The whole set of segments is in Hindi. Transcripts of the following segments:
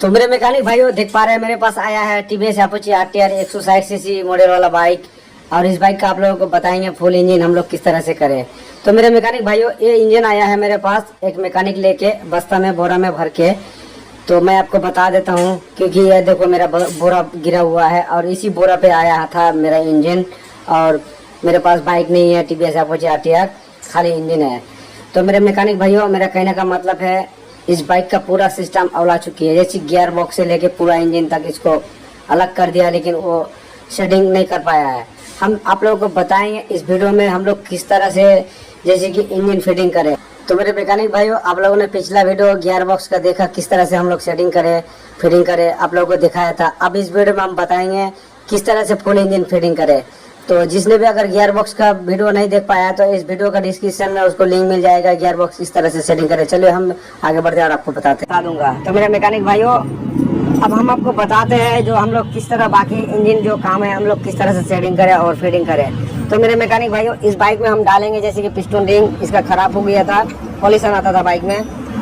तो मेरे मैकेनिक भाइयों देख पा रहे हैं मेरे पास आया है TVS Apache RTR 160 CC model वाला बाइक। और इस बाइक का आप लोगों को बताएंगे फुल इंजन हम लोग किस तरह से करें। तो मेरे मैकेनिक भाइयों ये इंजन आया है मेरे पास एक मैकेनिक लेके बस्ता में बोरा में भर के। तो मैं आपको बता देता हूँ क्योंकि ये देखो मेरा बोरा गिरा हुआ है और इसी बोरा पे आया था मेरा इंजन। और मेरे पास बाइक नहीं है टीवीएस अपाचे आरटीआर, खाली इंजन है। तो मेरे मैकेनिक भाइयों मेरा कहने का मतलब है इस बाइक का पूरा सिस्टम अवला चुकी है, जैसे गियर बॉक्स से लेके पूरा इंजन तक इसको अलग कर दिया, लेकिन वो सेटिंग नहीं कर पाया है। हम आप लोगों को बताएंगे इस वीडियो में हम लोग किस तरह से जैसे कि इंजन फिटिंग करें। तो मेरे मैकेनिक भाइयों आप लोगों ने पिछला वीडियो गियर बॉक्स का देखा किस तरह से हम लोग सेटिंग करें फिटिंग करें, आप लोगों को दिखाया था। अब इस वीडियो में हम बताएंगे किस तरह से फुल इंजन फिटिंग करें। तो जिसने भी अगर गियर बॉक्स का वीडियो नहीं देख पाया तो इस वीडियो का डिस्क्रिप्शन में उसको लिंक मिल जाएगा, गियर बॉक्स किस तरह से सेटिंग करें। चलिए हम आगे बढ़ते हैं और आपको बता दूंगा। तो मेरे मैकेनिक भाइयों अब हम आपको बताते हैं जो हम लोग किस तरह बाकी इंजन जो काम है हम लोग किस तरह से सेटिंग करें और फिटिंग करें। तो मेरे मैकेनिक भाइयों इस बाइक में हम डालेंगे जैसे कि पिस्टन रिंग इसका खराब हो गया था, पॉल्यूशन आता था बाइक में।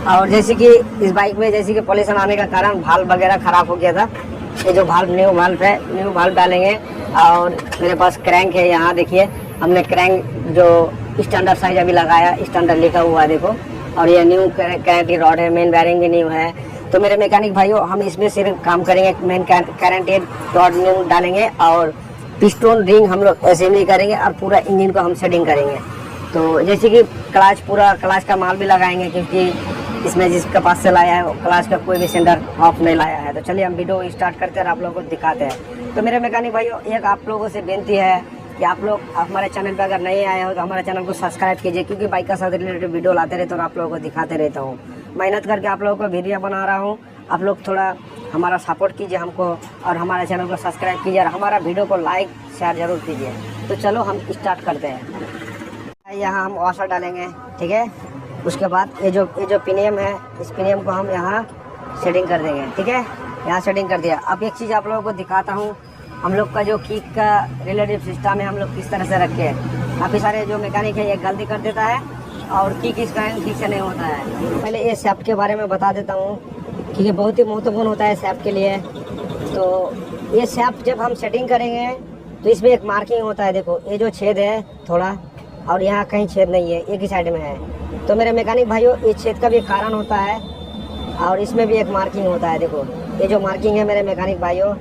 और जैसे कि इस बाइक में जैसे कि पॉल्यूशन आने का कारण भाल्व वगैरह खराब हो गया था, ये जो भाल्व न्यू भाल्व डालेंगे। और मेरे पास क्रैंक है, यहाँ देखिए हमने क्रैंक जो स्टैंडर्ड साइज अभी लगाया, स्टैंडर्ड लिखा हुआ है देखो। और ये न्यू क्रैंक की रॉड है, मेन वायरिंग भी न्यू है। तो मेरे मैकेनिक भाइयों हम इसमें सिर्फ काम करेंगे मेन कैरेंटेड रॉड न्यू डालेंगे और पिस्टन रिंग हम लोग असेंबली करेंगे और पूरा इंजन को हम सेटिंग करेंगे। तो जैसे कि क्लच का माल भी लगाएंगे क्योंकि इसमें जिसके पास से लाया है क्लच का कोई भी सेंटर ऑफ नहीं लाया है। तो चलिए हम वीडियो स्टार्ट करते हैं और आप लोगों को दिखाते हैं। तो मेरे मैकेनिक भाइयों एक आप लोगों से बेनती है कि आप लोग हमारे चैनल पर अगर नए आए हो तो हमारे चैनल को सब्सक्राइब कीजिए, क्योंकि बाइक का साथ रिलेटेड वीडियो लाते रहते और आप लोगों को दिखाते रहता हूँ। मेहनत करके आप लोगों को वीडियो बना रहा हूँ, आप लोग थोड़ा हमारा सपोर्ट कीजिए हमको और हमारे चैनल को सब्सक्राइब कीजिए और हमारा वीडियो को लाइक शेयर जरूर कीजिए। तो चलो हम स्टार्ट करते हैं। यहाँ हम वॉशर डालेंगे, ठीक है। उसके बाद ये जो पिनियम है इस पिनियम को हम यहाँ सेटिंग कर देंगे, ठीक है। यहाँ सेटिंग कर दिया। अब एक चीज़ आप लोगों को दिखाता हूँ हम लोग का जो किक का रिलेटिव सिस्टम है हम लोग किस तरह से रखे हैं। काफ़ी सारे जो मैकेनिक है ये गलती कर देता है और किक इसका ठीक से नहीं होता है। पहले ये सैफ्ट के बारे में बता देता हूँ कि ये बहुत ही महत्वपूर्ण होता है सैफ्ट के लिए। तो ये सैफ्ट जब हम सेटिंग करेंगे तो इसमें एक मार्किंग होता है, देखो ये जो छेद है थोड़ा और यहाँ कहीं छेद नहीं है, एक ही साइड में है। तो मेरे मैकेनिक भाइयों इस छेद का भी कारण होता है और इसमें भी एक मार्किंग होता है। देखो ये जो मार्किंग है मेरे मैकेनिक भाइयों,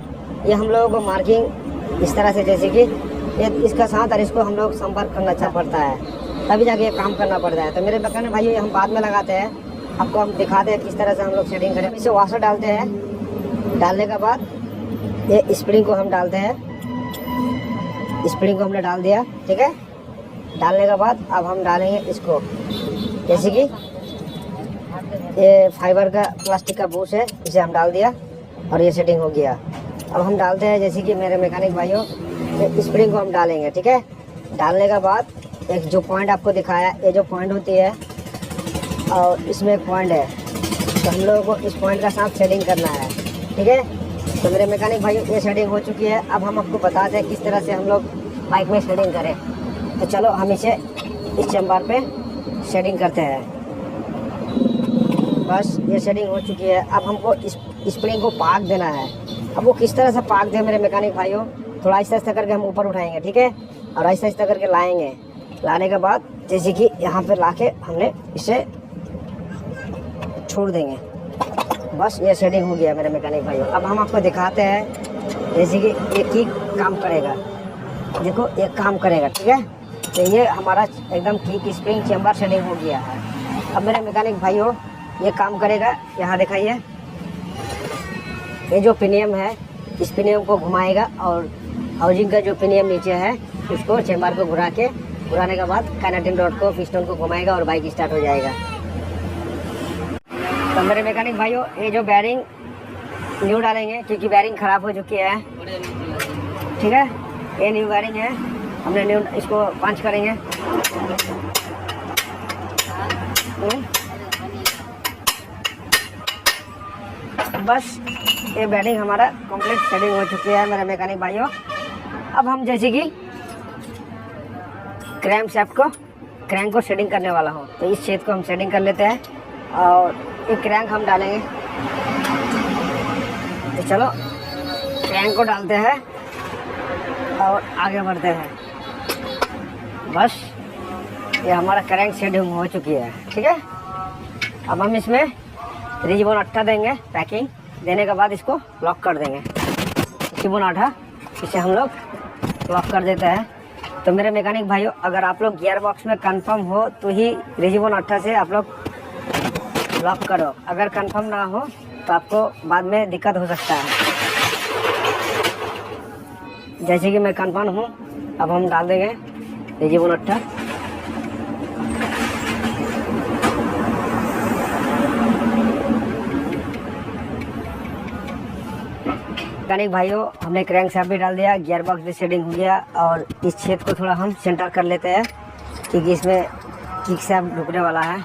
ये हम लोगों को मार्किंग इस तरह से जैसे कि ये इसका साथ और इसको हम लोग संपर्क करना अच्छा पड़ता है, तभी जाके ये काम करना पड़ता है। तो मेरे मैकेनिक भाइयों हम बाद में लगाते हैं, आपको हम दिखाते हैं किस तरह से हम लोग सेटिंग करें। इसे वॉशर डालते हैं, डालने के बाद ये स्प्रिंग को हम डालते हैं, स्प्रिंग को हमने डाल दिया, ठीक है। डालने के बाद अब हम डालेंगे इसको, जैसे कि ये फाइबर का प्लास्टिक का बूस है इसे हम डाल दिया और ये सेटिंग हो गया। अब हम डालते हैं जैसे कि मेरे मैकेनिक भाइयों स्प्रिंग को हम डालेंगे, ठीक है। डालने के बाद एक जो पॉइंट आपको दिखाया ये जो पॉइंट होती है और इसमें एक पॉइंट है, तो हम लोगों को इस पॉइंट का साथ सेटिंग करना है, ठीक है। तो मेरे मैकेनिक भाइयों ये सेटिंग हो चुकी है। अब हम आपको बताते हैं किस तरह से हम लोग बाइक में सेटिंग करें। तो चलो हम इसे इस चैम्बर पे सेटिंग करते हैं। बस ये सेटिंग हो चुकी है। अब हमको इस स्प्रिंग को पाक देना है। अब वो किस तरह से पाक दे मेरे मैकेनिक भाइयों, थोड़ा आहिस्ता आहिस्ता करके हम ऊपर उठाएंगे, ठीक है। और आहिस्ता आहिस्ता करके लाएंगे, लाने के बाद जैसे कि यहाँ पे लाके हमने इसे छोड़ देंगे। बस ये सेटिंग हो गया मेरे मैकेनिक भाइयों। अब हम आपको दिखाते हैं जैसे कि एक ही काम करेगा, देखो एक काम करेगा, ठीक है। तो ये हमारा एकदम किक स्प्रिंग चैम्बर सेटिंग हो गया है। अब मेरे मैकेनिक भाइयों ये काम करेगा, यहाँ दिखाइए ये जो पिनियम है इस पिनियम को घुमाएगा और हाउसिंग का जो पिनियम नीचे है उसको चैम्बर को घुराने के बाद कैनेटिन रॉड को पिस्टन को घुमाएगा और बाइक स्टार्ट हो जाएगा। तो मेरे मैकेनिक भाइयों ये जो बैरिंग न्यू डालेंगे क्योंकि बैरिंग ख़राब हो चुकी है, ठीक है। ये न्यू बैरिंग है, हमने न्यू इसको पंच करेंगे। बस ये बैरिंग हमारा कंप्लीट सेटिंग हो चुकी है मेरे मैकेनिक भाइयों। अब हम जैसे कि क्रैंक को सेटिंग करने वाला हूँ, तो इस छेद को हम सेटिंग कर लेते हैं और एक क्रैंक हम डालेंगे। तो चलो क्रैंक को डालते हैं और आगे बढ़ते हैं। बस ये हमारा क्रैंक सेटिंग हो चुकी है, ठीक है। अब हम इसमें रिजिबोन अट्टा देंगे, पैकिंग देने के बाद इसको लॉक कर देंगे। रिजिबोन आटा इसे हम लोग लॉक कर देते हैं। तो मेरे मैकेनिक भाइयों, अगर आप लोग गियर बॉक्स में कंफर्म हो तो ही रिजिबोन अट्टा से आप लोग लॉक करो। अगर कंफर्म ना हो तो आपको बाद में दिक्कत हो सकता है। जैसे कि मैं कंफर्म हूँ, अब हम डाल देंगे रिजिबोन अट्टा। मैकेनिक भाइयों, हमने क्रैंक शाफ्ट भी डाल दिया, गियर बॉक्स भी सेटिंग हो गया और इस छेद को थोड़ा हम सेंटर कर लेते हैं क्योंकि इसमें किक शाफ्ट ढुकने वाला है।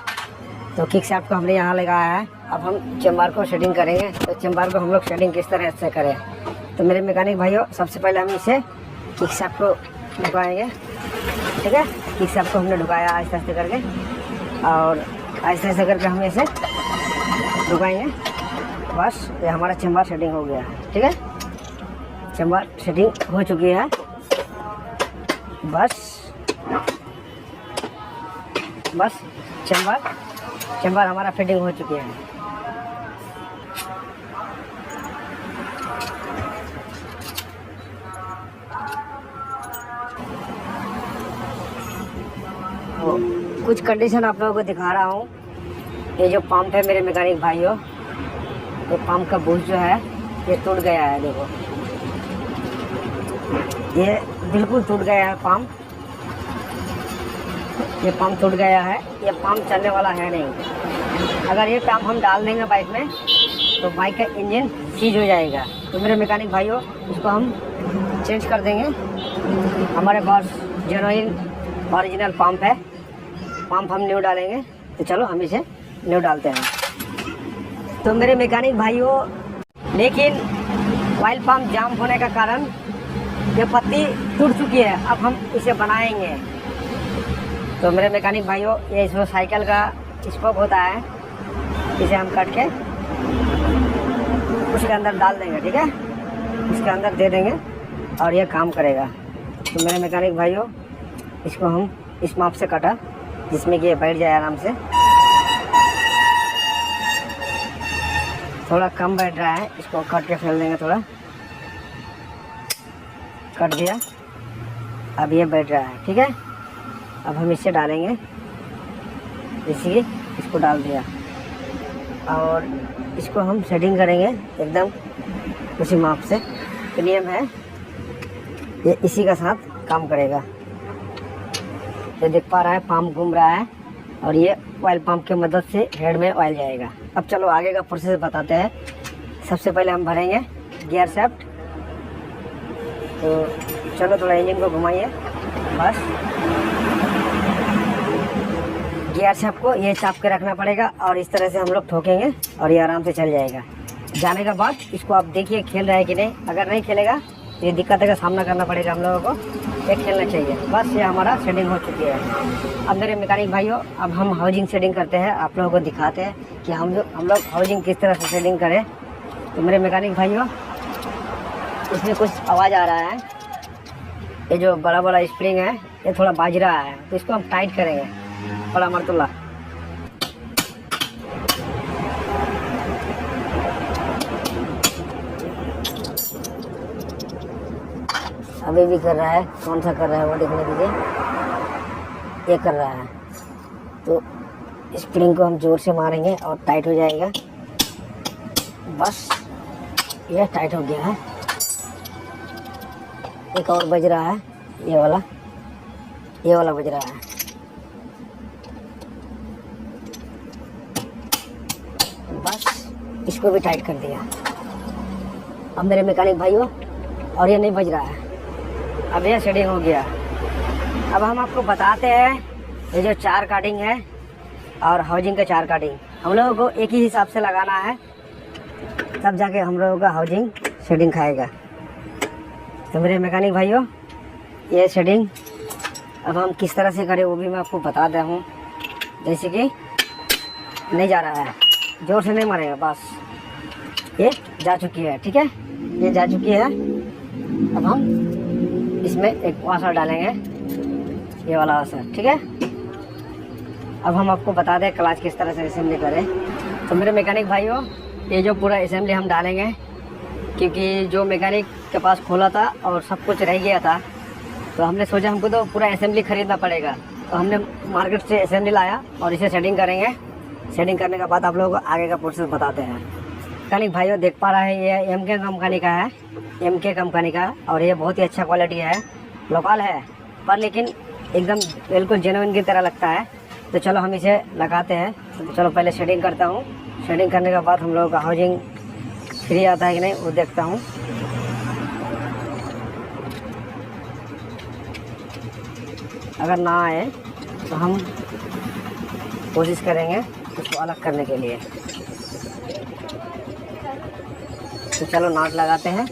तो किक शाफ्ट को हमने यहाँ लगाया है। अब हम चेम्बर को सेटिंग करेंगे। तो चेम्बर को हम लोग सेटिंग किस तरह से करें, तो मेरे मैकेनिक भाइयों, सबसे पहले हम इसे किक शाफ्ट को ढुकाएंगे, ठीक है। किक शाफ्ट को हमने ढुकाया आहिस्ते आहिस्ते करके और आहिस्ते आहिस्ते करके हम इसे ढुकाएंगे। बस ये हमारा चेम्बर सेटिंग हो गया है, ठीक है। चेम्बर सेटिंग हो चुकी है। बस चेम्बर हमारा फिटिंग हो चुकी है। कुछ कंडीशन आप लोगों को दिखा रहा हूँ। ये जो पंप है मेरे मैकेनिक भाइयों, ये पंप का बुश जो है ये टूट गया है। देखो ये बिल्कुल टूट गया है पंप। ये पंप टूट गया है। ये पंप चलने वाला है नहीं। अगर ये पंप हम डाल देंगे बाइक में तो बाइक का इंजन सीज हो जाएगा। तो मेरे मैकेनिक भाइयों, इसको हम चेंज कर देंगे। हमारे पास जेन्युइन ओरिजिनल पंप है। पंप हम न्यू डालेंगे। तो चलो हम इसे न्यू डालते हैं। तो मेरे मैकेनिक भाइयों, लेकिन ऑयल पंप जाम होने का कारण ये पत्ती टूट चुकी है। अब हम इसे बनाएंगे। तो मेरे मैकेनिक भाइयों, ये इसमें साइकिल का स्पोक होता है, इसे हम कट के उसके अंदर डाल देंगे, ठीक है। इसके अंदर दे देंगे और ये काम करेगा। तो मेरे मैकेनिक भाइयों, इसको हम इस माप से कटा जिसमें कि ये बैठ जाए आराम से। थोड़ा कम बैठ रहा है, इसको कट के फैल देंगे। थोड़ा कट दिया, अब ये बैठ रहा है, ठीक है। अब हम इसे डालेंगे, इसी इसको डाल दिया और इसको हम सेटिंग करेंगे एकदम उसी माप से। प्रीमियम है ये, इसी का साथ काम करेगा। ये देख पा रहा है पंप घूम रहा है और ये ऑयल पंप की मदद से हेड में ऑयल जाएगा। अब चलो आगे का प्रोसेस बताते हैं। सबसे पहले हम भरेंगे गियर शाफ्ट। तो चलो थोड़ा इंजन को घुमाइए। बस गियर शाफ्ट को ये चाप के रखना पड़ेगा और इस तरह से हम लोग ठोकेंगे और ये आराम से चल जाएगा। जाने के बाद इसको आप देखिए खेल रहा है कि नहीं। अगर नहीं खेलेगा तो ये दिक्कत का सामना करना पड़ेगा हम लोगों को। ये खेलना चाहिए। बस ये हमारा सेटिंग हो चुकी है। अब मेरे मैकेनिक भाइयों, अब हम हाउसिंग सेटिंग करते हैं। आप लोगों को दिखाते हैं कि हम लोग हाउसिंग किस तरह से सेटिंग करें। तो मेरे मैकेनिक भाइयों, इसमें कुछ आवाज़ आ रहा है। ये जो बड़ा बड़ा स्प्रिंग है ये थोड़ा बाज रहा है, तो इसको हम टाइट करेंगे। बड़ा मरतुल्ला अभी भी कर रहा है। कौन सा कर रहा है वो देखने दीजिए। ये कर रहा है, तो स्प्रिंग को हम जोर से मारेंगे और टाइट हो जाएगा। बस ये टाइट हो गया है। एक और बज रहा है, ये वाला बज रहा है। बस इसको भी टाइट कर दिया। अब मेरे मैकेनिक भाइयों, और ये नहीं बज रहा है। अब ये सेटिंग हो गया। अब हम आपको बताते हैं ये जो चार काटिंग है और हाउसिंग का चार काटिंग हम लोगों को एक ही हिसाब से लगाना है, तब जाके हम लोगों का हाउसिंग सेटिंग खाएगा। तो मेरे मैकेनिक भाइयों, ये सेटिंग अब हम किस तरह से करें वो भी मैं आपको बताता हूँ। जैसे कि नहीं जा रहा है, जोर से नहीं मारेगा, बस ये जा चुकी है, ठीक है, ये जा चुकी है। अब हम इसमें एक वाशर डालेंगे, ये वाला वाशर, ठीक है। अब हम आपको बता दें क्लच किस तरह से असेंबली करें। तो मेरे मैकेनिक भाइयों, ये जो पूरा असेंबली हम डालेंगे, क्योंकि जो मैकेनिक के पास खोला था और सब कुछ रह गया था, तो हमने सोचा हमको तो पूरा असेंबली खरीदना पड़ेगा, तो हमने मार्केट से असेंबली लाया और इसे सेटिंग करेंगे। सेटिंग करने के बाद आप लोगों को आगे का प्रोसेस बताते हैं। मैकेनिक भाइयों देख पा रहे हैं, ये MK कंपनी का है, MK कंपनी का, और ये बहुत ही अच्छा क्वालिटी है, लोकल है, पर लेकिन एकदम बिल्कुल जेन्युइन की तरह लगता है। तो चलो हम इसे लगाते हैं। तो चलो पहले शेडिंग करता हूँ। शेडिंग करने के बाद हम लोगों का हाउसिंग फ्री आता है कि नहीं वो देखता हूँ। अगर ना आए तो हम कोशिश करेंगे इसको अलग करने के लिए। तो चलो नॉट लगाते हैं।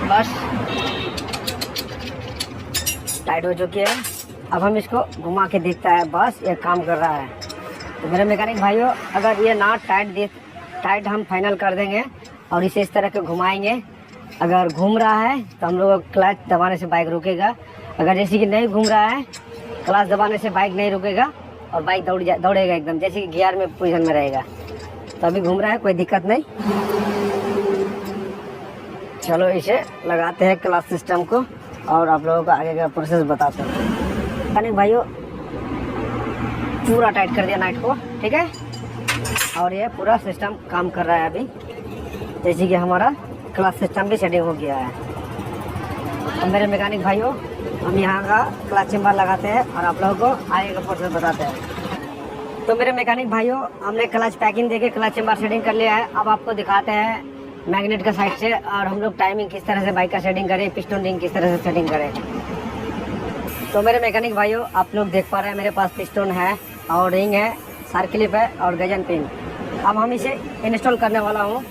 बस टाइट हो चुकी है। अब हम इसको घुमा के देखता है, बस ये काम कर रहा है। तो मेरे मैकेनिक भाइयों, अगर ये नॉट टाइट हम फाइनल कर देंगे और इसे इस तरह के घुमाएंगे, अगर घूम रहा है तो हम लोग क्लच दबाने से बाइक रुकेगा। अगर जैसे कि नहीं घूम रहा है, क्लच दबाने से बाइक नहीं रुकेगा और बाइक दौड़ेगा एकदम, जैसे कि गियर में पोजीशन में रहेगा। तो अभी घूम रहा है, कोई दिक्कत नहीं। चलो इसे लगाते हैं क्लच सिस्टम को और आप लोगों को आगे का प्रोसेस बताते हैं। मैकेनिक भाइयों, पूरा टाइट कर दिया नाइट को, ठीक है, और ये पूरा सिस्टम काम कर रहा है अभी, जैसे कि हमारा क्लच सिस्टम भी सेटिंग हो गया है। तो मेरे मैकेनिक भाइयों, हम यहाँ का क्लच चेम्बर लगाते हैं और आप लोगों को आगे का प्रोसेस बताते हैं। तो मेरे मैकेनिक भाइयों, हमने क्लच पैकिंग देके क्लच चेम्बर सेटिंग कर लिया है। अब आपको दिखाते हैं मैग्नेट का साइड से, और हम लोग टाइमिंग किस तरह से बाइक का सेटिंग करें, पिस्टन रिंग किस तरह से सेटिंग करें। तो मेरे मैकेनिक भाइयों, आप लोग देख पा रहे हैं मेरे पास पिस्टन है और रिंग है, सर्किलिप है और गजन पिन। अब हम इसे इंस्टॉल करने वाला हूँ।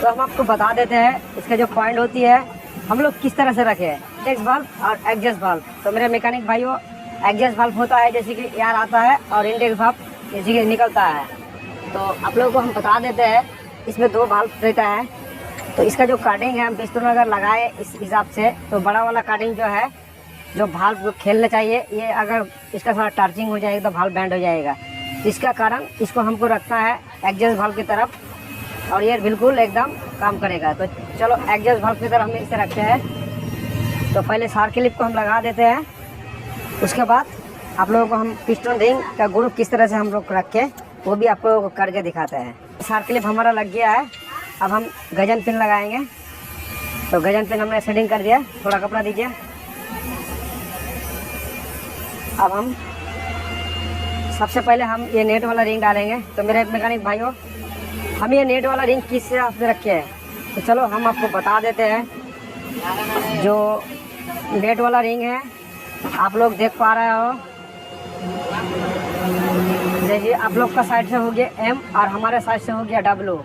तो हम आपको बता देते हैं इसके जो पॉइंट होती है हम लोग किस तरह से रखे हैं, इंडेक्स वाल्व और एग्जॉस्ट वाल्व। तो मेरे मैकेनिक भाइयों, एग्जॉस्ट वाल्व होता है जैसे कि एयर आता है और इंडेक्स वाल्व जैसे कि निकलता है। तो आप लोगों को हम बता देते हैं, इसमें 2 वाल्व रहता है। तो इसका जो कटिंग है, हम पिस्टन अगर लगाए इस हिसाब से, तो बड़ा वाला कटिंग जो है, जो वाल्व खेलना चाहिए, ये अगर इसका थोड़ा टर्चिंग हो जाएगा तो वाल्व बैंड हो जाएगा। इसका कारण इसको हमको रखना है एग्जॉस्ट वाल्व की तरफ, और ये बिल्कुल एकदम काम करेगा। तो चलो एग्जॉस्ट वाल्व की तरफ हम इसे रखते हैं। तो पहले सर्किलिप को हम लगा देते हैं, उसके बाद आप लोगों को हम पिस्टन रिंग का ग्रुप किस तरह से हम लोग रख के वो भी आप लोगों को करके दिखाते हैं। सर्किलिप हमारा लग गया है। अब हम गजन पिन लगाएंगे। तो गजन पिन हमने सेटिंग कर दिया, थोड़ा कपड़ा दीजिए। अब हम सबसे पहले हम ये नेट वाला रिंग डालेंगे। तो मेरे मैकेनिक भाइयों, हम ये नेट वाला रिंग किस हिसाब से रखे हैं, तो चलो हम आपको बता देते हैं। जो नेट वाला रिंग है आप लोग देख पा रहे हो, देखिए आप लोग का साइड से हो गया M और हमारे साइड से हो गया W।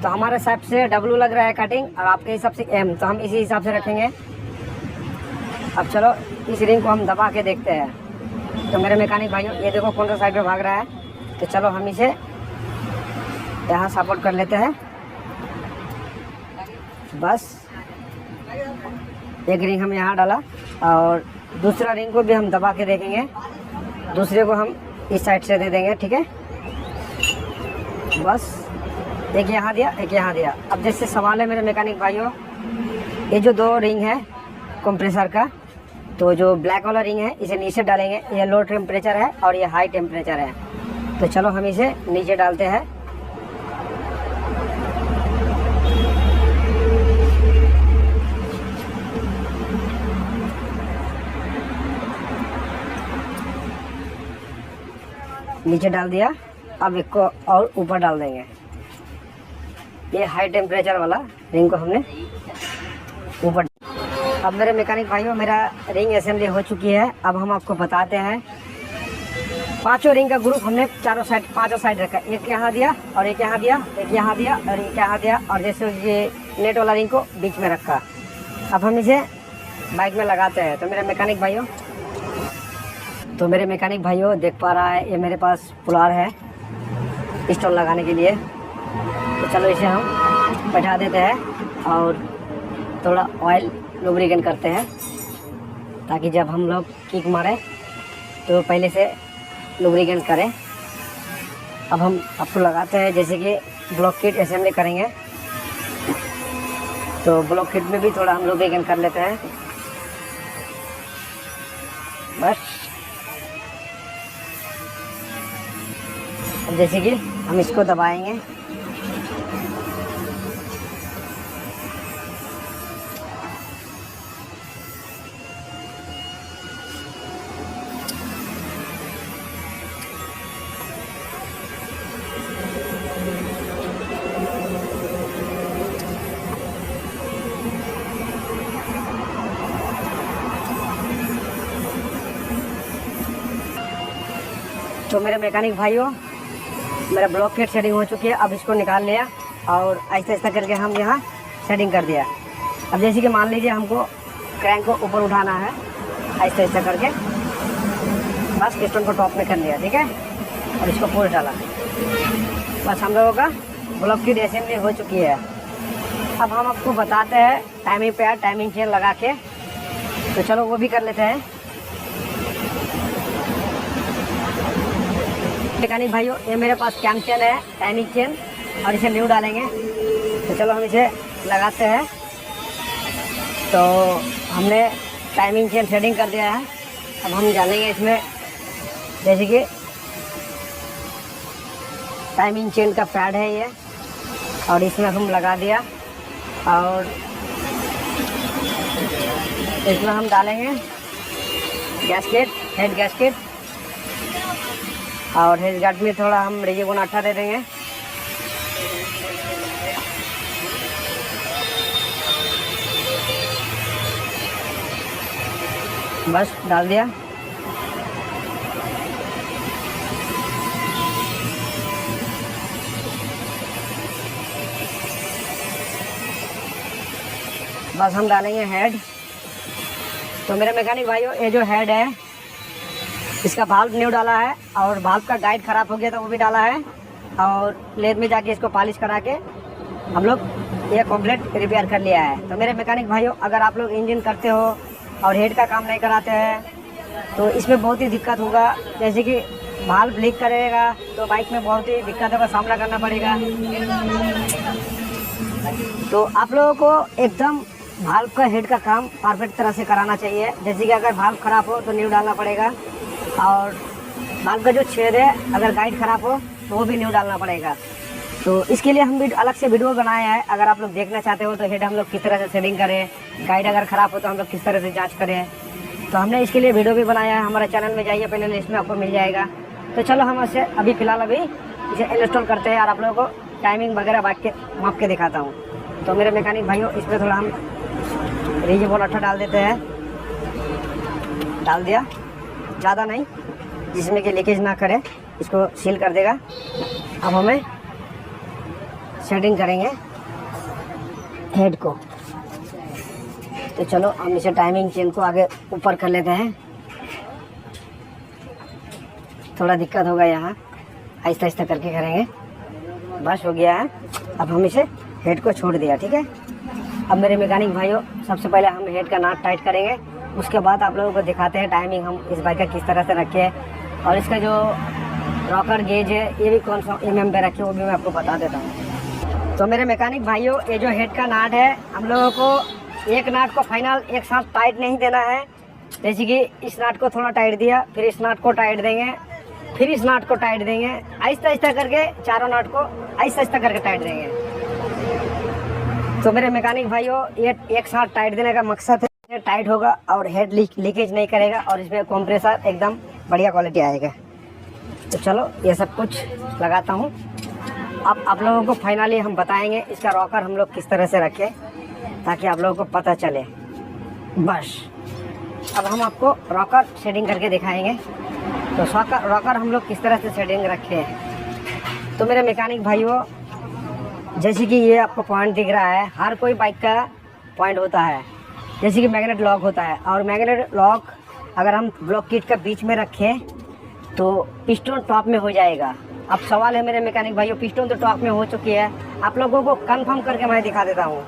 तो हमारे साइड से W लग रहा है कटिंग और आपके हिसाब से M, तो हम इसी हिसाब से रखेंगे। अब चलो इस रिंग को हम दबा के देखते हैं। तो मेरे मैकेनिक भाइयों, ये देखो कौन सा साइड पे भाग रहा है। तो चलो हम इसे यहाँ सपोर्ट कर लेते हैं। बस एक रिंग हम यहाँ डाला और दूसरा रिंग को भी हम दबा के देखेंगे। दूसरे को हम इस साइड से दे देंगे, ठीक है। बस एक यहाँ दिया, एक यहाँ दिया। अब जैसे सवाल है मेरे मैकेनिक भाइयों, ये जो 2 रिंग है कंप्रेसर का, तो जो ब्लैक वाला रिंग है इसे नीचे डालेंगे। ये लो टेम्परेचर है और ये हाई टेम्परेचर है। तो चलो हम इसे नीचे डालते हैं। नीचे डाल दिया। अब एक को और ऊपर डाल देंगे। ये हाई टेम्परेचर वाला रिंग को हमने ऊपर। अब मेरे मैकेनिक भाइयों, मेरा रिंग असेंबली हो चुकी है। अब हम आपको बताते हैं, 5 रिंग का ग्रुप हमने चारों साइड 5 साइड रखा। एक यहाँ दिया और एक यहाँ दिया, एक यहाँ दिया और एक यहाँ दिया, और जैसे ये नेट वाला रिंग को बीच में रखा। अब हम इसे बाइक में लगाते हैं। तो मेरे मैकेनिक भाइयों देख पा रहा है, ये मेरे पास पुलार है पिस्टन लगाने के लिए। तो चलो इसे हम बैठा देते हैं और थोड़ा ऑयल लुब्रिकेंट करते हैं, ताकि जब हम लोग किक मारें तो पहले से लुब्रिकेंट करें। अब हम आपको लगाते हैं, जैसे कि ब्लॉक किट असेंबली करेंगे तो ब्लॉक किट में भी थोड़ा हम लुब्रिकेंट कर लेते हैं। बस अब जैसे कि हम इसको दबाएंगे, तो मेरे मैकेनिक भाइयों मेरा ब्लॉक किट सेटिंग हो चुकी है। अब इसको निकाल लिया और ऐसा ऐसा करके हम यहाँ सेटिंग कर दिया। अब जैसे कि मान लीजिए हमको क्रैंक को ऊपर उठाना है, ऐसा ऐसा करके बस पिस्टन को टॉप में कर लिया, ठीक है, और इसको पुश डाला। बस हम लोगों का ब्लॉक किट असेंबली हो चुकी है। अब हम आपको बताते हैं टाइमिंग पैड, टाइमिंग चेन लगा के, तो चलो वो भी कर लेते हैं। मैकेनिक भाइयों ये मेरे पास कैम चेन है, टाइमिंग चेन, और इसे न्यू डालेंगे। तो चलो हम इसे लगाते हैं। तो हमने टाइमिंग चेन सेटिंग कर दिया है। अब हम डालेंगे इसमें, जैसे कि टाइमिंग चेन का पैड है ये, और इसमें हम लगा दिया। और इसमें हम डालेंगे गैस्केट, हेड गैस्केट, और हेड गार्ड में थोड़ा हम रेजिबोन आटा दे देंगे। बस डाल दिया। बस हम डालेंगे हेड। तो मेरे मैकेनिक भाइयों ये जो हेड है इसका भाल्व न्यू डाला है, और भाल्व का गाइड ख़राब हो गया था वो भी डाला है, और लेद में जाके इसको पॉलिश करा के हम लोग ये कम्प्लीट रिपेयर कर लिया है। तो मेरे मैकेनिक भाइयों अगर आप लोग इंजन करते हो और हेड का काम नहीं कराते हैं तो इसमें बहुत ही दिक्कत होगा। जैसे कि भाल्व लीक करेगा तो बाइक में बहुत ही दिक्कतों का सामना करना पड़ेगा। तो आप लोगों को एकदम भाल्व का हेड का काम परफेक्ट तरह से कराना चाहिए। जैसे कि अगर भाल्व ख़राब हो तो न्यू डालना पड़ेगा, और भाल्व का जो छेद है अगर गाइड ख़राब हो तो वो भी न्यू डालना पड़ेगा। तो इसके लिए हम भी अलग से वीडियो बनाए हैं, अगर आप लोग देखना चाहते हो तो हेड हम लोग किस तरह से सेटिंग करें, गाइड अगर ख़राब हो तो हम लोग किस तरह से जांच करें, तो हमने इसके लिए वीडियो भी बनाया है। हमारे चैनल में जाइए, पहले लिस्ट में आपको मिल जाएगा। तो चलो हम इसे अभी फ़िलहाल इसे इंस्टॉल करते हैं और आप लोगों को टाइमिंग वगैरह बाइक के माप के दिखाता हूँ। तो मेरे मैकेनिक भाइयों इसमें थोड़ा हम रेजिबोन आटा डाल देते हैं। डाल दिया, ज़्यादा नहीं, जिसमें कि लीकेज ना करे, इसको सील कर देगा। अब हमें सेटिंग करेंगे हेड को। तो चलो हम इसे टाइमिंग चेन को आगे ऊपर कर लेते हैं। थोड़ा दिक्कत होगा यहाँ, आहिस्ता आहिस्ता करके करेंगे। बस हो गया है। अब हम इसे हेड को छोड़ दिया, ठीक है। अब मेरे मैकेनिक भाइयों सबसे पहले हम हेड का नाट टाइट करेंगे, उसके बाद आप लोगों को दिखाते हैं टाइमिंग हम इस बाइक का किस तरह से रखे हैं, और इसका जो रॉकर गेज है ये भी कौन सा mm पे रखे वो भी मैं आपको बता देता हूँ। तो मेरे मैकेनिक भाइयों ये जो हेड का नाट है हम लोगों को एक नाट को फाइनल एक साथ टाइट नहीं देना है। जैसे कि इस नाट को थोड़ा टाइट दिया, फिर इस नाट को टाइट देंगे, फिर इस नाट को टाइट देंगे, आहिस्ता आहिस्ता करके चारों नाट को आहिस्ता आहिस्ता करके टाइट देंगे। तो मेरे मैकेनिक भाइयों ये एक साथ टाइट देने का मकसद है टाइट होगा और हेड लीकेज नहीं करेगा, और इसमें कंप्रेसर एकदम बढ़िया क्वालिटी आएगा। तो चलो ये सब कुछ लगाता हूँ। अब आप लोगों को फाइनली हम बताएंगे इसका रॉकर हम लोग किस तरह से रखें, ताकि आप लोगों को पता चले। बस अब हम आपको रॉकर सेटिंग करके दिखाएंगे। तो रॉकर हम लोग किस तरह से सेटिंग रखे हैं। तो मेरे मैकेनिक भाइयों जैसे कि ये आपको पॉइंट दिख रहा है, हर कोई बाइक का पॉइंट होता है। जैसे कि मैग्नेट लॉक होता है, और मैग्नेट लॉक अगर हम ब्लॉक किट का बीच में रखें तो पिस्टन टॉप में हो जाएगा। अब सवाल है मेरे मैकेनिक भाइयों, पिस्टन तो टॉप में हो चुकी है, आप लोगों को कंफर्म करके मैं दिखा देता हूँ।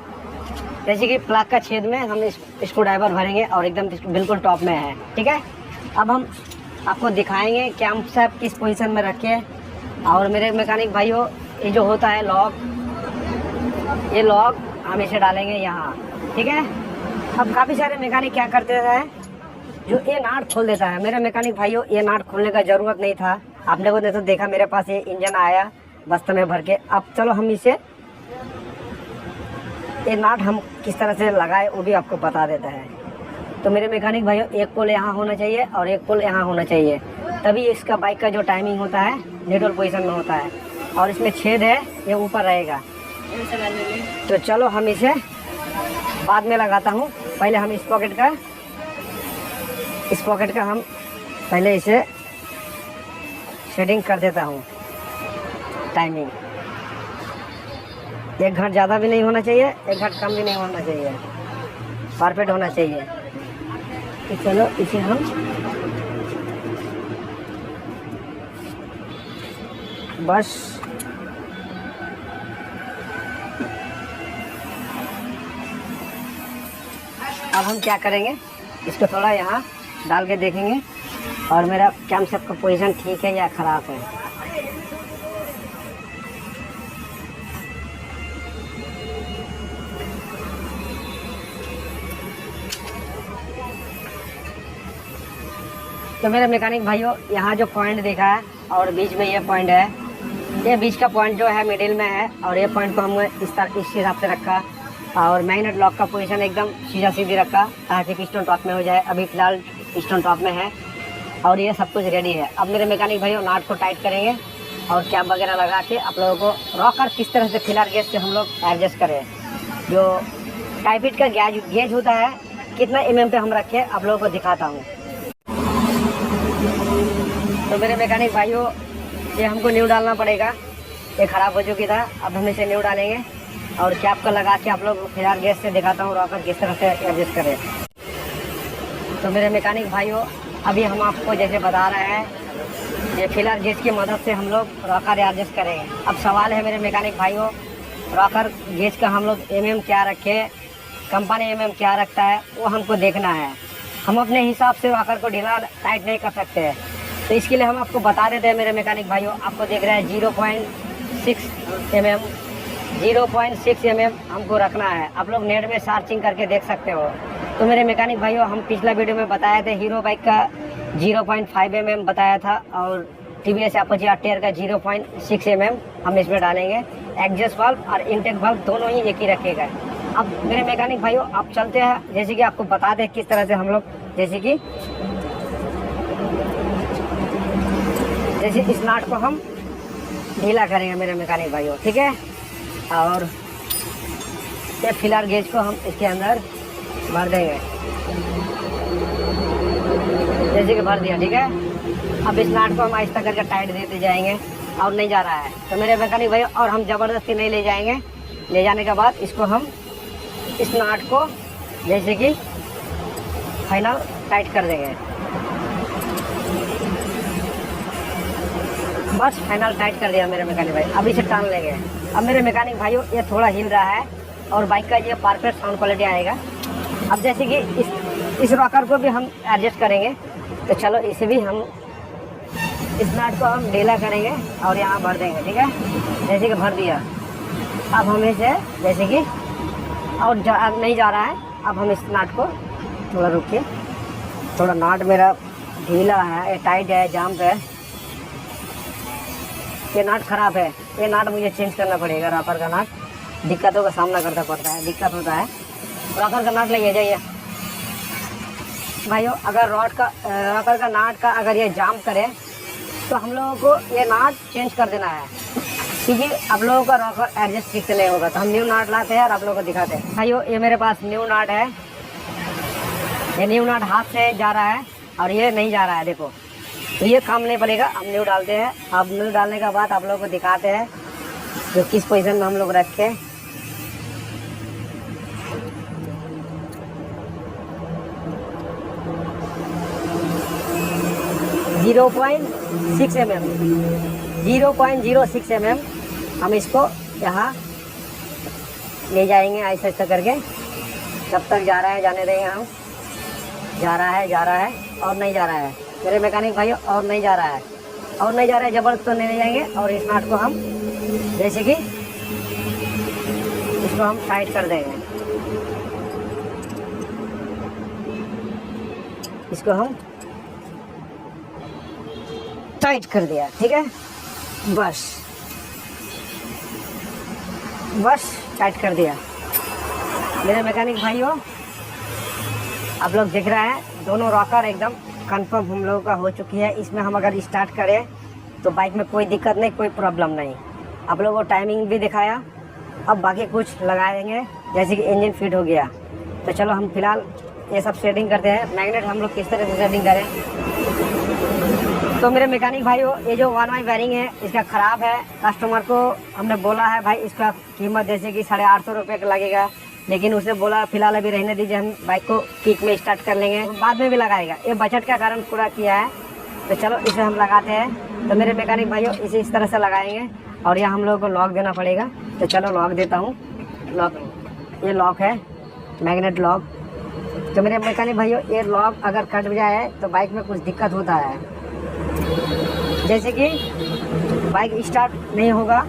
जैसे कि प्लग का छेद में हम स्क्रू ड्राइवर भरेंगे और एकदम बिल्कुल टॉप में है, ठीक है। अब हम आपको दिखाएंगे कि हम सब किस पोजीशन में रखें। और मेरे मैकेनिक भाइयों, ये जो होता है लॉक, ये लॉक हम इसे डालेंगे यहाँ, ठीक है। अब काफ़ी सारे मैकेनिक क्या करते हैं, जो ये नाट खोल देता है। मेरे मैकेनिक भाइयों, ये नाट खोलने का ज़रूरत नहीं था। आप लोगों ने तो देखा, मेरे पास ये इंजन आया बस्ते में भर के। अब चलो हम इसे, ये नाट हम किस तरह से लगाए वो भी आपको बता देता है। तो मेरे मैकेनिक भाइयों, एक पोल यहाँ होना चाहिए और एक पोल यहाँ होना चाहिए, तभी इसका बाइक का जो टाइमिंग होता है न्यूट्रल पोजीशन में होता है। और इसमें छेद है, ये ऊपर रहेगा। तो चलो हम इसे बाद में लगाता हूँ। पहले हम इस पॉकेट का हम पहले इसे शेडिंग कर देता हूँ। टाइमिंग 1 घंटा ज़्यादा भी नहीं होना चाहिए, 1 घंटा कम भी नहीं होना चाहिए, परफेक्ट होना चाहिए। तो चलो इसे हम बस अब हम क्या करेंगे, इसको थोड़ा यहाँ डाल के देखेंगे और मेरा कैम शेप का पोजीशन ठीक है या ख़राब है। तो मेरे मैकेनिक भाइयों, यहाँ जो पॉइंट देखा है और बीच में ये पॉइंट है, ये बीच का पॉइंट जो है मिडिल में है, और ये पॉइंट को हमने इस हिसाब से रखा। और मैग्नेट लॉक का पोजीशन एकदम सीधा सीधी रखा ताकि पिस्टन टॉप में हो जाए। अभी फ़िलहाल पिस्टन टॉप में है और ये सब कुछ रेडी है। अब मेरे मैकेनिक भाइयों, नाट को टाइट करेंगे और कैप वगैरह लगा के आप लोगों को रॉकर किस तरह से फिलर गेज से हम लोग एडजस्ट करें। जो टाइपिट का गेज होता है, कितना mm पे हम रखें, आप लोगों को दिखाता हूँ। तो मेरे मैकेनिक भाइयों, ये हमको न्यू डालना पड़ेगा, ये ख़राब हो चुकी था। अब हम इसे न्यू डालेंगे और कैप का लगा के आप लोग फिलहाल गैस से दिखाता हूँ रॉकर किस तरह से एडजस्ट करें। तो मेरे मैकेनिक भाइयों, अभी हम आपको जैसे बता रहे हैं, ये फिलर गेज की मदद से हम लोग रॉकर एडजस्ट करेंगे। अब सवाल है मेरे मैकेनिक भाइयों, रॉकर गेज का हम लोग mm क्या रखें, कंपनी mm क्या रखता है, वो हमको देखना है। हम अपने हिसाब से रॉकर को ढीला टाइट नहीं कर सकते हैं। तो इसके लिए हम आपको बता देते हैं मेरे मैकेनिक भाइयों। आपको देख रहे हैं 0.6 mm हमको रखना है। आप लोग नेट में सर्चिंग करके देख सकते हो। तो मेरे मैकेनिक भाइयों, हम पिछला वीडियो में बताए थे हीरो बाइक का 0.5 mm बताया था, और TVS अपोजी आरटीआर का 0.6 mm हम इसमें डालेंगे। एग्जॉस्ट वाल्व और इनटेक वाल्व दोनों ही एक ही रखेगा। अब मेरे मैकेनिक भाइयों, आप चलते हैं, जैसे कि आपको बता दें किस तरह से हम लोग, जैसे इस नाट को हम ढीला करेंगे मेरे मैकेनिक भाइयों, ठीक है। और ये फिलर गेज को हम इसके अंदर भर देंगे, जैसे कि भर दिया, ठीक है। अब इस नाट को हम आहिस्ता करके टाइट देते जाएंगे और नहीं जा रहा है। तो मेरे मैकेनिक भाई, और हम ज़बरदस्ती नहीं ले जाएंगे। ले जाने के बाद इसको हम इस नाट को जैसे कि फाइनल टाइट कर देंगे, बस फाइनल टाइट कर दिया मेरे मैकेनिक भाई। अब इसे टान लेंगे। अब मेरे मैकेनिक भाइयों, ये थोड़ा हिल रहा है और बाइक का ये परफेक्ट साउंड क्वालिटी आएगा। अब जैसे कि इस रॉकर को भी हम एडजस्ट करेंगे, तो चलो इसे भी हम, इस नाट को हम ढीला करेंगे और यहाँ भर देंगे, ठीक है। जैसे कि भर दिया। अब हम इसे जैसे कि और नहीं जा रहा है। अब हम इस नाट को थोड़ा रुकिए, थोड़ा नाट मेरा ढीला है, ये टाइट है, जाम है, ये नाट ख़राब है। ये नाट मुझे चेंज करना पड़ेगा। रॉकर का नाट दिक्कतों का सामना करना पड़ता है, दिक्कत होता है। रॉकर का नाट ले जाइए भाइयों। अगर रॉकर का नाट का अगर ये जाम करे तो हम लोगों को ये नाट चेंज कर देना है, क्योंकि आप लोगों का रॉकर एडजस्ट ठीक से नहीं होगा। तो हम न्यू नाट लाते हैं और आप लोगों को दिखाते हैं। भाइयों, ये मेरे पास न्यू नाट है। ये न्यू नाट हाथ से जा रहा है और ये नहीं जा रहा है, देखो। तो ये काम नहीं पड़ेगा, हम न्यू डालते हैं। अब न्यू डालने के बाद आप लोगों को दिखाते हैं जो किस पोजीशन में हम लोग रखें। 0.6 mm, 0.06 mm हम इसको यहाँ ले जाएंगे ऐसे ऐसा करके। कब तक जा रहा है जाने देंगे हम। जा रहा है और नहीं जा रहा है मेरे मैकेनिक भाइयों, और नहीं जा रहा है, और नहीं जा रहा है, जबरदस्त तो नहीं ले जाएंगे। और इस नाट को हम जैसे कि इसको हम टाइट कर देंगे, इसको हम टाइट कर दिया, ठीक है। बस टाइट कर दिया मेरे मैकेनिक भाइयों। आप लोग देख रहे हैं दोनों रॉकर एकदम कंफर्म हम लोगों का हो चुकी है। इसमें हम अगर स्टार्ट करें तो बाइक में कोई दिक्कत नहीं, कोई प्रॉब्लम नहीं। आप लोगों को टाइमिंग भी दिखाया। अब बाकी कुछ लगाएंगे जैसे कि इंजन फिट हो गया। तो चलो हम फिलहाल ये सब सेटिंग करते हैं। मैग्नेट हम लोग किस तरह से सेटिंग करें। तो मेरे मैकेनिक भाइयों, ये जो 1 वाई वायरिंग है इसका ख़राब है। कस्टमर को हमने बोला है भाई इसका कीमत जैसे कि 850 रुपये का लगेगा, लेकिन उसने बोला फिलहाल अभी रहने दीजिए, हम बाइक को किक में स्टार्ट कर लेंगे, बाद में भी लगाएगा। ये बजट का कारण पूरा किया है। तो चलो इसे हम लगाते हैं। तो मेरे मैकेनिक भाइयों इसे इस तरह से लगाएंगे और यहाँ हम लोगों को लॉक देना पड़ेगा। तो चलो लॉक देता हूँ। लॉक, ये लॉक है मैग्नेट लॉक। तो मेरे मैकेनिक भाइयों ये लॉक अगर कट जाए तो बाइक में कुछ दिक्कत होता है, जैसे कि बाइक स्टार्ट नहीं होगा।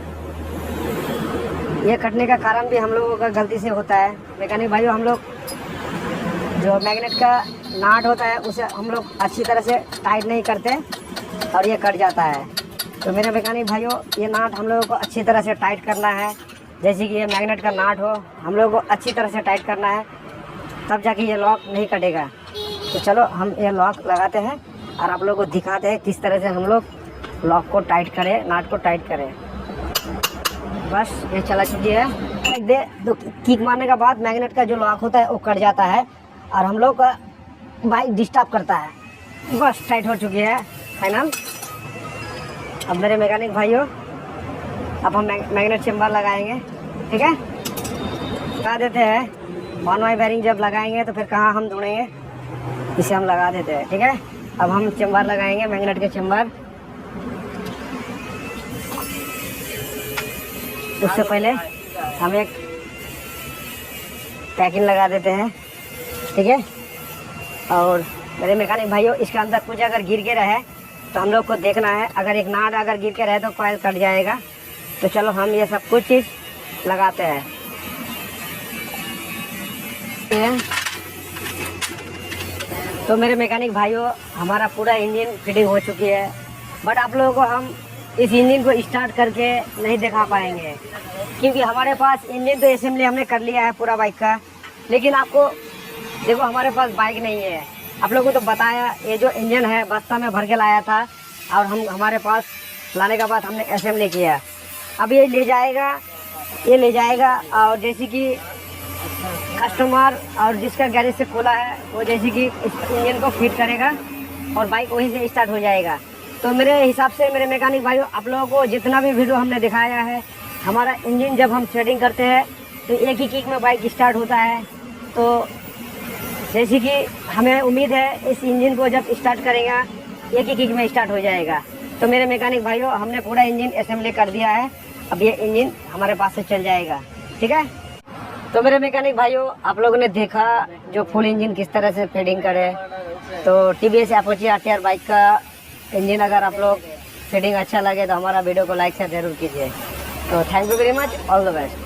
ये कटने का कारण भी हम लोगों का गलती से होता है। मैकेनिक भाइयों, हम लोग जो मैग्नेट का नाट होता है उसे हम लोग अच्छी तरह से टाइट नहीं करते और ये कट जाता है। तो मेरे मैकेनिक भाइयों, ये नाट हम लोगों को अच्छी तरह से टाइट करना है। जैसे कि ये मैग्नेट का नाट हो, हम लोगों को अच्छी तरह से टाइट करना है, तब जाके ये लॉक नहीं कटेगा। तो चलो हम ये लॉक लगाते हैं और आप लोगों को दिखाते हैं किस तरह से हम लोग लॉक को टाइट करें, नाट को टाइट करें। बस ये चला चुकी है। तो किक मारने के बाद मैग्नेट का जो लॉक होता है वो कट जाता है और हम लोग का बाइक डिस्टर्ब करता है। बस टाइट हो चुकी है फाइनल। अब मेरे मैकेनिक भाइयों, अब हम मैग्नेट चेम्बर लगाएंगे, ठीक है। लगा देते हैं। 1 वाई वायरिंग जब लगाएंगे तो फिर कहाँ हम ढूंढेंगे, इसे हम लगा देते हैं, ठीक है। अब हम चेम्बर लगाएंगे, मैग्नेट के चेम्बर। उससे पहले हम एक पैकिंग लगा देते हैं, ठीक है। और मेरे मैकेनिक भाइयों, इसके अंदर कुछ अगर गिर के रहे तो हम लोग को देखना है। अगर एक नाट अगर गिर के रहे तो कॉइल कट जाएगा। तो चलो हम ये सब कुछ चीज़ लगाते हैं। तो मेरे मैकेनिक भाइयों, हमारा पूरा इंजन फिटिंग हो चुकी है, बट आप लोगों को हम इस इंजन को स्टार्ट करके नहीं दिखा पाएंगे क्योंकि हमारे पास इंजन तो असेंबली हमने कर लिया है पूरा बाइक का, लेकिन आपको देखो हमारे पास बाइक नहीं है। आप लोगों को तो बताया, ये जो इंजन है बस्ता में भर के लाया था और हम हमारे पास लाने के बाद हमने असेंबली किया। अब ये ले जाएगा और जैसे कि कस्टमर और जिसका गैरेज से खोला है वो जैसे कि इस इंजन को फिट करेगा और बाइक वहीं से स्टार्ट हो जाएगा। तो मेरे हिसाब से मेरे मैकेनिक भाइयों, आप लोगों को जितना भी वीडियो हमने दिखाया है, हमारा इंजन जब हम सेटिंग करते हैं तो एक ही किक में बाइक स्टार्ट होता है। तो जैसे कि हमें उम्मीद है इस इंजन को जब स्टार्ट करेगा एक ही किक में स्टार्ट हो जाएगा। तो मेरे मैकेनिक भाइयों, हमने पूरा इंजन असेंबली कर दिया है। अब ये इंजन हमारे पास से चल जाएगा, ठीक है। तो मेरे मैकेनिक भाइयों, आप लोगों ने देखा जो फुल इंजन किस तरह से फिटिंग करे। तो टीवीएस अपोची आरटीआर बाइक का इंजन अगर आप लोग फिटिंग अच्छा लगे तो हमारा वीडियो को लाइक शेयर जरूर कीजिए। तो thank you very much, all the best.